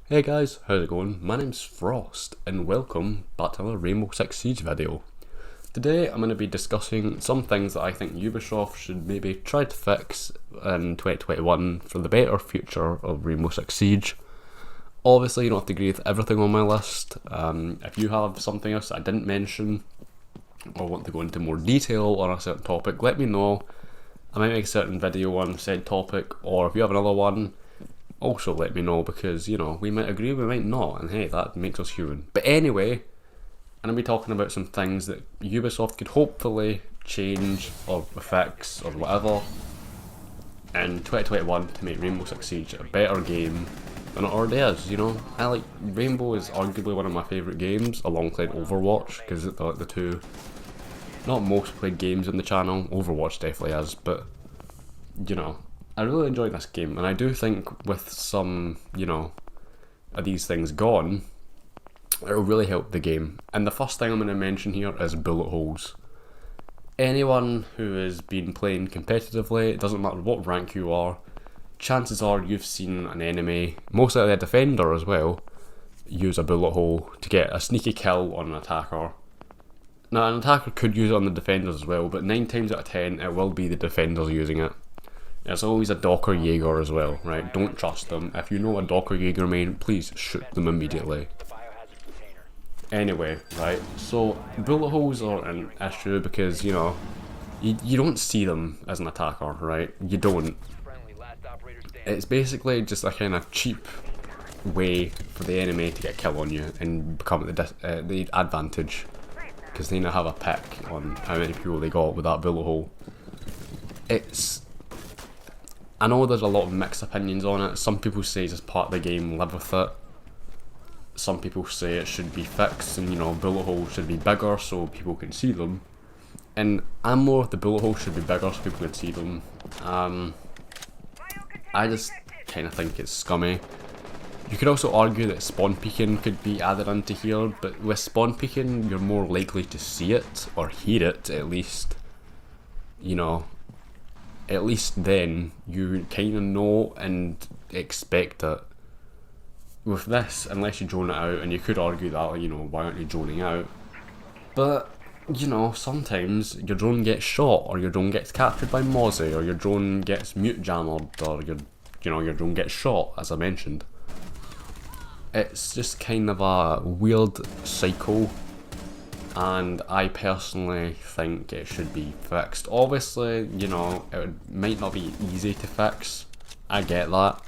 Hey guys, how's it going? My name's Frost and welcome back to another Rainbow Six Siege video. Today I'm going to be discussing some things that I think Ubisoft should maybe try to fix in 2021 for the better future of Rainbow Six Siege. Obviously you don't have to agree with everything on my list. If you have something else that I didn't mention or want to go into more detail on a certain topic, let me know. I might make a certain video on said topic, or if you have another one, also let me know, because we might agree, we might not, and hey, that makes us human. But anyway, I'm going to be talking about some things that Ubisoft could hopefully change or fix or whatever in 2021 to make Rainbow Six Siege a better game than it already is. Rainbow is arguably one of my favourite games alongside Overwatch, because they're like the two not most played games on the channel. Overwatch definitely is, but I really enjoy this game, and I do think with some, of these things gone, it'll really help the game. And the first thing I'm going to mention here is bullet holes. Anyone who has been playing competitively, it doesn't matter what rank you are, chances are you've seen an enemy, most likely a defender as well, use a bullet hole to get a sneaky kill on an attacker. Now, an attacker could use it on the defenders as well, but 9 times out of 10 it will be the defenders using it. It's always a Docker Jaeger as well, right? Don't trust them. If you know a Docker Jaeger main, please shoot them immediately. Anyway, right, so bullet holes are an issue because, you don't see them as an attacker, right? You don't. It's basically just a kind of cheap way for the enemy to get a kill on you and become the advantage, because they now have a pick on how many people they got with that bullet hole. I know there's a lot of mixed opinions on it. Some people say it's just part of the game, live with it. Some people say it should be fixed and, bullet holes should be bigger so people can see them. And I'm more of the bullet holes should be bigger so people can see them. I just kind of think it's scummy. You could also argue that spawn peeking could be added into here, but with spawn peeking you're more likely to see it, or hear it at least. At least then you kind of know and expect it. With this, unless you drone it out, and you could argue that, why aren't you droning out? But, sometimes your drone gets shot, or your drone gets captured by Mozzie, or your drone gets mute jammered, or your drone gets shot, as I mentioned. It's just kind of a weird cycle, and I personally think it should be fixed. Obviously, it might not be easy to fix. I get that.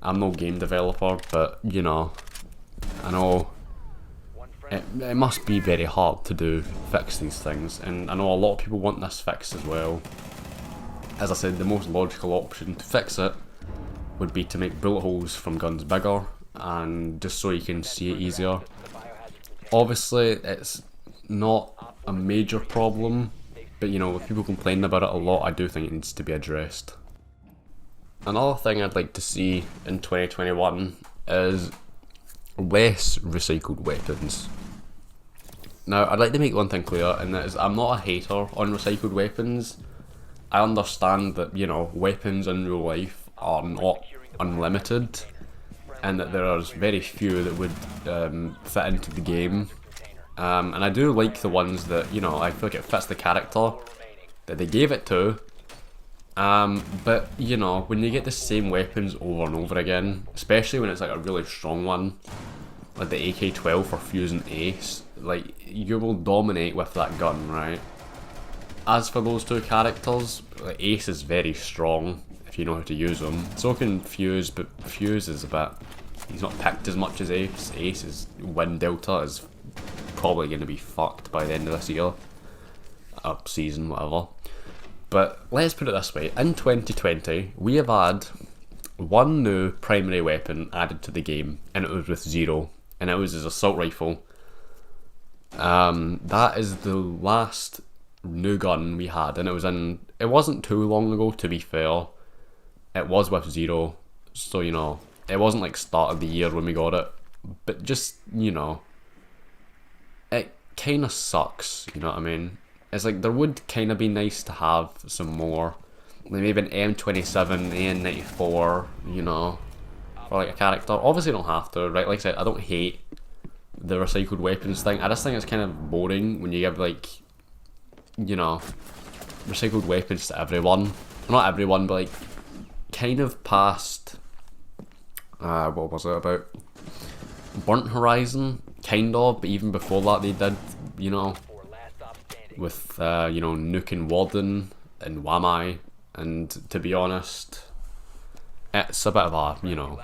I'm no game developer, but, I know it must be very hard to fix these things, and I know a lot of people want this fixed as well. As I said, the most logical option to fix it would be to make bullet holes from guns bigger, and just so you can see it easier. Obviously, it's not a major problem, but with people complaining about it a lot, I do think it needs to be addressed. Another thing I'd like to see in 2021 is less recycled weapons. Now, I'd like to make one thing clear, and that is I'm not a hater on recycled weapons. I understand that, weapons in real life are not unlimited, and that there are very few that would fit into the game. And I do like the ones that, I feel like it fits the character that they gave it to. But, when you get the same weapons over and over again, especially when it's like a really strong one, like the AK-12 for fusing Ace, like, you will dominate with that gun, right? As for those two characters, like, Ace is very strong if you know how to use them. So can Fuse, but Fuse is a bit, he's not picked as much as Ace. Ace's win delta is probably going to be fucked by the end of this year, up season, whatever. But let's put it this way, in 2020 we have had one new primary weapon added to the game, and it was with Zero, and it was his assault rifle. That is the last new gun we had, and it wasn't too long ago, to be fair. It was with Zero, so it wasn't like start of the year when we got it, but just, it kind of sucks, you know what I mean? It's like, there would kind of be nice to have some more, like maybe an M27, AN94, for for like a character. Obviously you don't have to, right? Like I said, I don't hate the recycled weapons thing. I just think it's kind of boring when you give like, you know, recycled weapons to everyone. Not everyone, but like kind of past what was it about? Burnt Horizon, kind of, but even before that they did, you know, with you know, Nuke and Warden and Wamai, and to be honest, it's a bit of a, you know,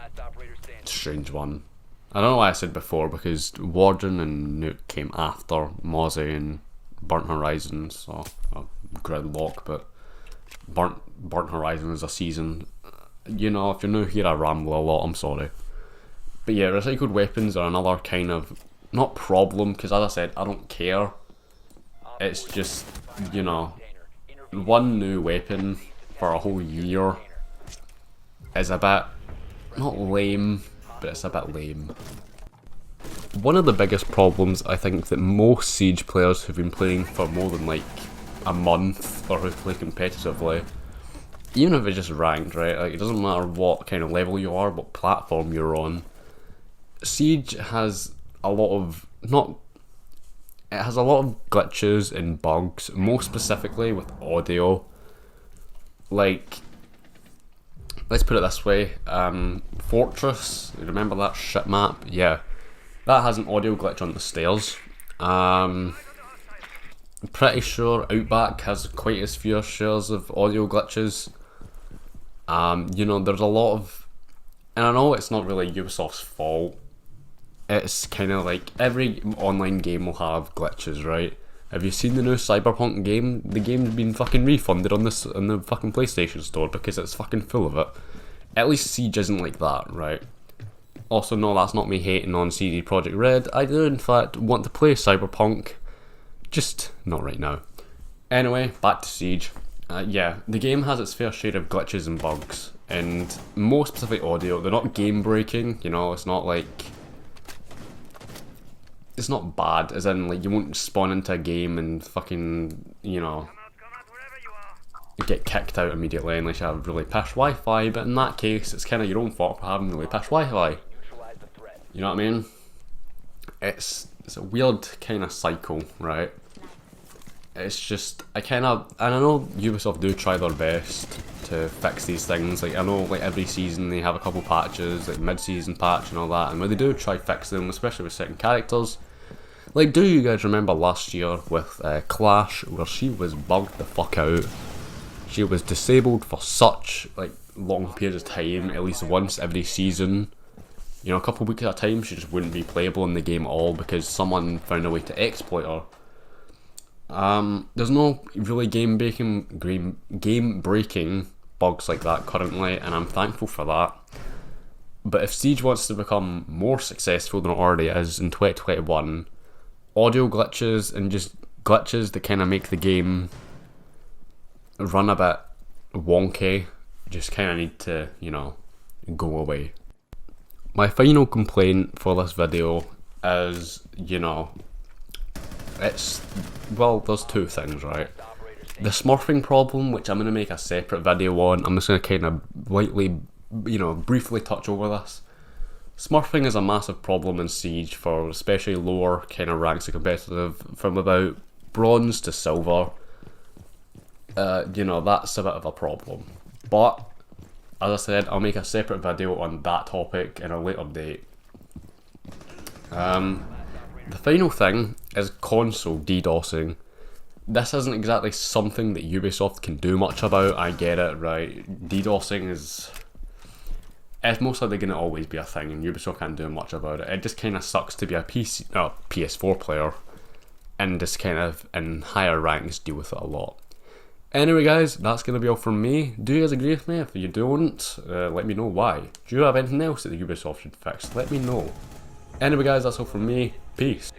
strange one. I don't know why I said before, because Warden and Nuke came after Mozzie and Burnt Horizon, so Gridlock, but Burnt Horizon is a season. You know, if you're new here I ramble a lot, I'm sorry. But yeah, recycled weapons are another kind of, not problem, because as I said, I don't care. It's just, you know, one new weapon for a whole year is a bit, not lame, but it's a bit lame. One of the biggest problems I think that most Siege players who've been playing for more than like a month, or who play competitively, even if it's just ranked, right, like it doesn't matter what kind of level you are, what platform you're on, Siege has a lot of, it has a lot of glitches and bugs, most specifically with audio. Like, let's put it this way, Fortress, remember that shit map? Yeah, that has an audio glitch on the stairs. I'm pretty sure Outback has quite as fair shares of audio glitches. You know, there's a lot of, and I know it's not really Ubisoft's fault, it's kind of like every online game will have glitches, right? Have you seen the new Cyberpunk game? The game's been fucking refunded on the fucking PlayStation Store because it's fucking full of it. At least Siege isn't like that, right? Also, no, that's not me hating on CD Projekt Red. I do in fact want to play Cyberpunk, just not right now. Anyway, back to Siege. Yeah, the game has its fair share of glitches and bugs, and more specifically audio. They're not game breaking, you know, it's not like, it's not bad, as in like you won't spawn into a game and fucking, you know, get kicked out immediately unless you have really pish Wi-Fi, but in that case it's kind of your own fault for having really pish Wi-Fi. You know what I mean? It's a weird kind of cycle, right? It's just, I know Ubisoft do try their best to fix these things. Like, I know like every season they have a couple patches, like mid-season patch and all that, and when they do try fix them, especially with certain characters. Like, do you guys remember last year with Clash, where she was bugged the fuck out? She was disabled for such like long periods of time, at least once every season. You know, a couple of weeks at a time, she just wouldn't be playable in the game at all because someone found a way to exploit her. There's no really game breaking bugs like that currently, and I'm thankful for that. But if Siege wants to become more successful than it already is in 2021, audio glitches and just glitches that kind of make the game run a bit wonky just kind of need to, you know, go away. My final complaint for this video is, you know, it's, well, there's two things, right? The smurfing problem, which I'm going to make a separate video on. I'm just going to kind of lightly, you know, briefly touch over this. Smurfing is a massive problem in Siege for especially lower kind of ranks of competitive, from about bronze to silver. You know, that's a bit of a problem. But, as I said, I'll make a separate video on that topic in a later date. The final thing is console DDoSing. This isn't exactly something that Ubisoft can do much about, I get it, right? DDoSing is, it's most likely going to always be a thing, and Ubisoft can't do much about it. It just kind of sucks to be a PS4 player and just kind of in higher ranks deal with it a lot. Anyway guys, that's going to be all from me. Do you guys agree with me? If you don't, let me know why. Do you have anything else that Ubisoft should fix? Let me know. Anyway guys, that's all from me. Peace.